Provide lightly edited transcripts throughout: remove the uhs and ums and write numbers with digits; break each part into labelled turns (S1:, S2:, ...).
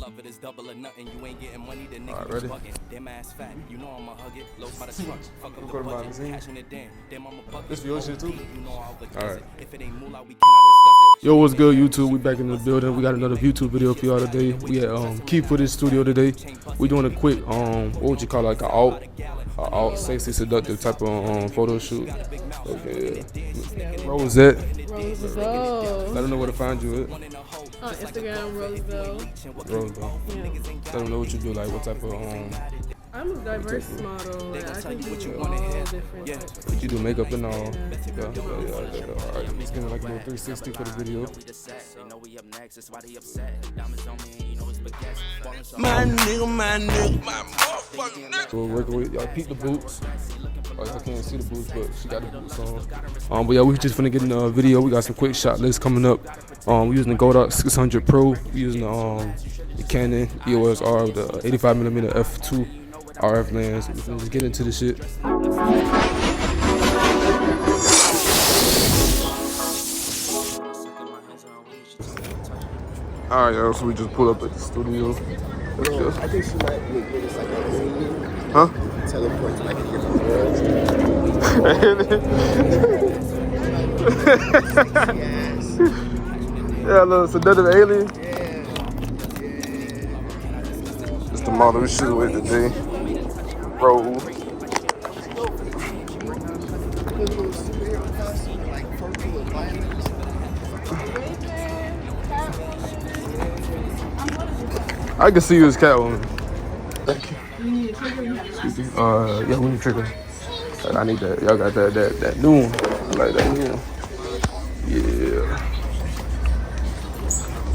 S1: love it is double or nothing. You ain't getting money, the nigga is bugging. Damn ass fat, you know I'ma hug it. Low by the truck, fuck up the budget. Cashing it in, damn I'ma bucket. This for your shit too? You know I'll address it. If it ain't moolah, we cannot discuss it. Yo, what's good, YouTube? We back in the building. We got another YouTube video for y'all today. We at Key Footage Studio today. We doing a quick what would you call it, like a alt sexy seductive type of photo shoot. Okay, Rosette.
S2: Roseville.
S1: Let them know where to find you at.
S2: On Instagram, Roseville.
S1: Roseville.
S2: Yeah.
S1: Let them know what you do, like what type of
S2: I'm a diverse model. Like, I can do all different types.
S1: But you do makeup and all. Yeah. Alright, it's getting like a little 360 for the video.
S3: My nigga, my motherfucking nigga.
S1: We're working with y'all. Peep the boots. Like, I can't see the boots, but she got the boots on. But yeah, we just finna get in a video. We got some quick shot lists coming up. We using the Godox 600 Pro. We using the Canon EOS R with the 85mm f2 RF lens. We finna just get into the shit. Alright, y'all, so we just pulled up at the studio.
S4: I think she might look good as like an alien.
S1: Huh?
S4: Teleport to like a different world. Yes.
S1: Yeah, look, seductive alien.
S4: Yeah.
S1: It's the model we shoot with today. Bro.
S4: Little superhero costume, like purple and violet.
S1: I can see you as Catwoman.
S4: Thank you.
S1: Yeah, we need trigger. I need that. Y'all got that new one. I like that new one. Yeah.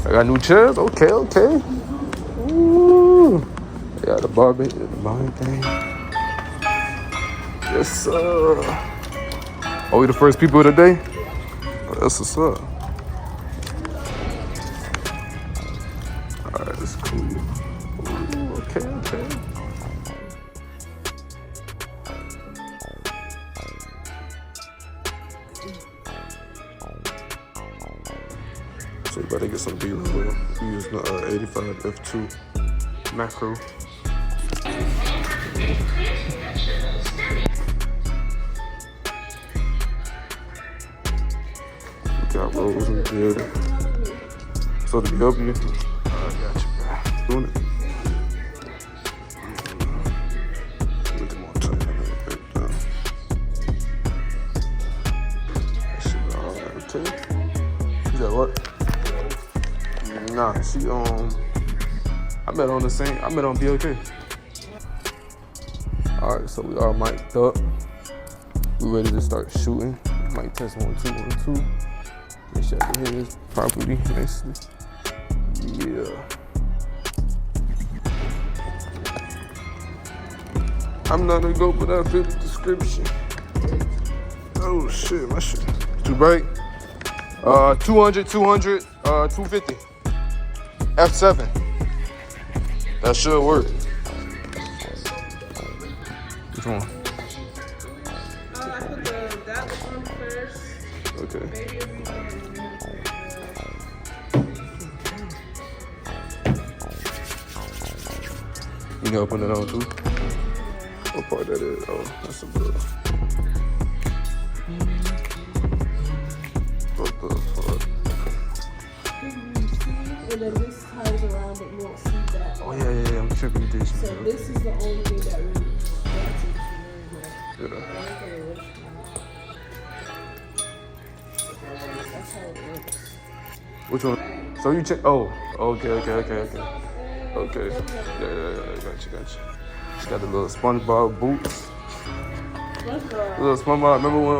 S1: I got new chairs. Okay. Ooh. Yeah, the Barbie thing. Yes, sir. Are we the first people of the day? Oh, that's what's up. Alright, that's cool. Ooh, okay. So we better get some B-roll. We use the 85 f2 macro. We got rolls in the building. So to help you, I got you, man. Doing it. Look at more time. That shit all right, okay. You got what? Nah, she I met on BLK. Alright, so we all mic'd up. We ready to start shooting. Mic test 1 2 1 2. Make sure I can hear this properly nicely. Yeah. I'm not gonna go without the description. Oh shit, my shit too bright. 200, 250. F7. That should work. Which one?
S2: I put that one first.
S1: Okay.
S2: Maybe if we
S1: You know, put it on too. What part that is? Oh, that's a bug. What the fuck?
S2: and then this ties around, but you won't see that.
S1: Oh yeah. I'm tripping with this.
S2: So this is the only thing that really matches the
S1: Yeah.
S2: That's how it works.
S1: Which one? So you check? Oh, okay. Okay. Yeah. Gotcha. She got the little SpongeBob boots.
S2: SpongeBob.
S1: Little SpongeBob. Remember when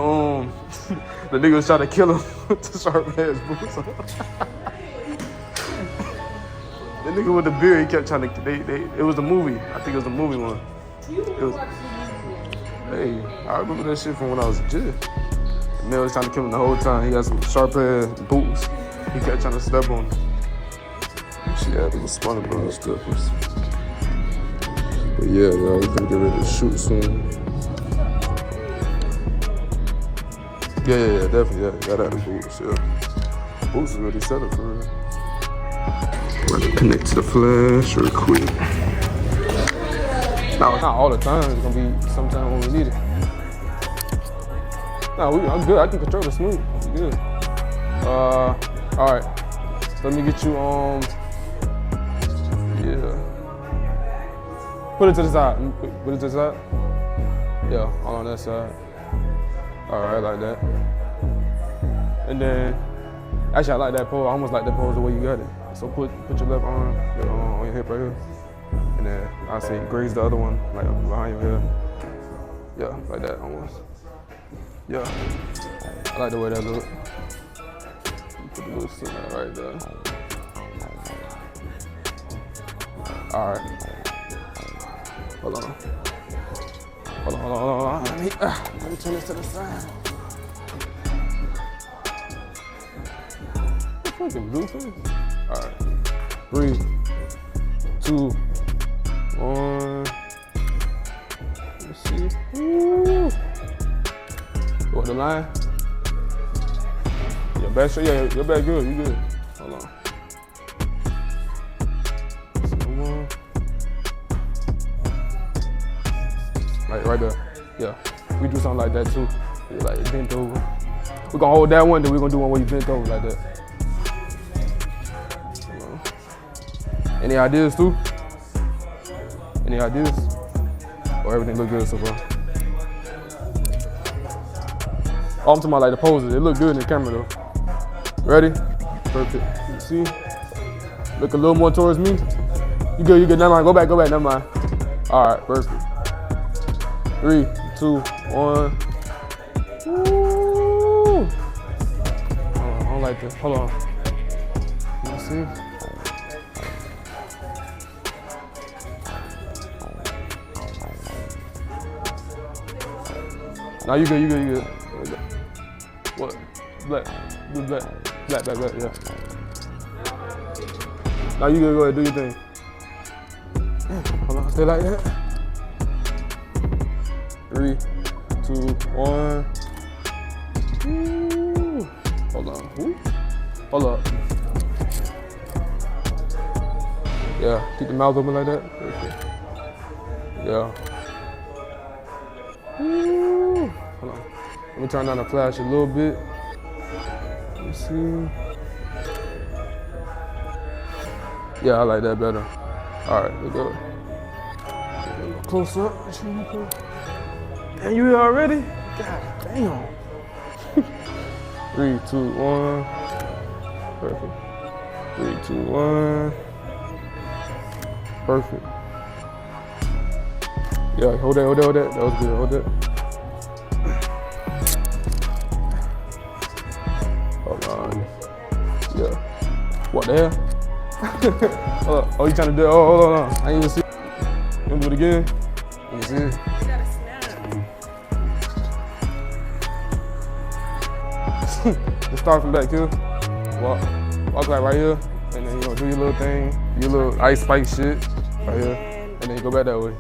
S1: the nigga was trying to kill him with the sharp ass boots on? The nigga with the beard, he kept trying to. It was the movie. I think it was the movie one. It was, hey, I remember that shit from when I was a kid. The man was trying to kill him the whole time. He got some sharp ass boots. He kept trying to step on him. She had little SpongeBob stuff. But yeah, y'all, we gonna get ready to shoot soon. Yeah, definitely. Yeah, gotta have the boots. Yeah, boots is really selling for real.
S5: We're gonna connect to the flash real quick. No, not all the time. It's gonna be sometime when we need it. No, I'm good. I can control the smooth. I'm good. All right. So let me get you yeah. Put it to the side. Put it to the side. Yeah, all on that side. All right, like that. And then, actually, I like that pose. I almost like that pose the way you got it. So put your left arm on your hip right here. And then I say graze the other one, like behind your head. Yeah, like that almost. Yeah, I like the way that look. Put the little cement right there. All right. Hold on. Hold on. Let me turn this to the side. Fucking blue face. All right. 3, 2, 1. Let's see. Woo. What the line? Your back straight. Yeah, your back good. You good. Hold on. One. Right there. Yeah. We do something like that too. Like bent over. We're gonna hold that one, then we're gonna do one where you bent over like that. Any ideas too? Any ideas? Or everything look good so far? Oh, I'm talking about like the poses. They look good in the camera though. Ready? Perfect. You see? Look a little more towards me. You good, never mind. Go back, never mind. All right, perfect. 3, 2, 1. Woo! I don't like this. Hold on. You see? Now you good. What? Black, yeah. Now you good, go ahead, do your thing. Hold on, stay like that. 3, 2, 1. Woo. Hold on. Woo. Hold up. Yeah, keep the mouth open like that. Okay. Yeah. Woo. Hold on. Let me turn down the flash a little bit. Let me see. Yeah, I like that better. All right, let's go. Close up. And you here already? God damn. 3, 2, 1. Perfect. 3, 2, 1. Perfect. Yeah, hold that. That was good. Hold that. Hold on. Yeah. What the hell? Oh, you trying to do it? Oh, hold on. I ain't even see. You wanna do it again? Let me see it.
S2: You gotta snap.
S5: Just start from back here. Walk like right here. And then you know, do your little thing. Your little ice spike shit. Right here. And then you go back that way.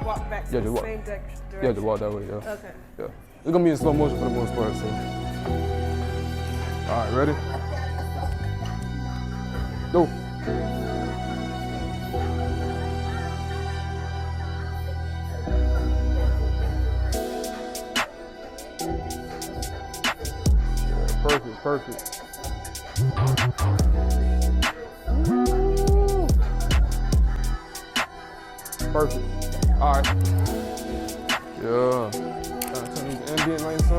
S2: Walk back to the same direction.
S5: Yeah, just walk that way, yeah.
S2: Okay.
S5: Yeah. It's gonna be in slow motion for the most part, so. All right, ready? Go. Yeah, perfect. Perfect. All right. Yeah. Turn the ambient lights on.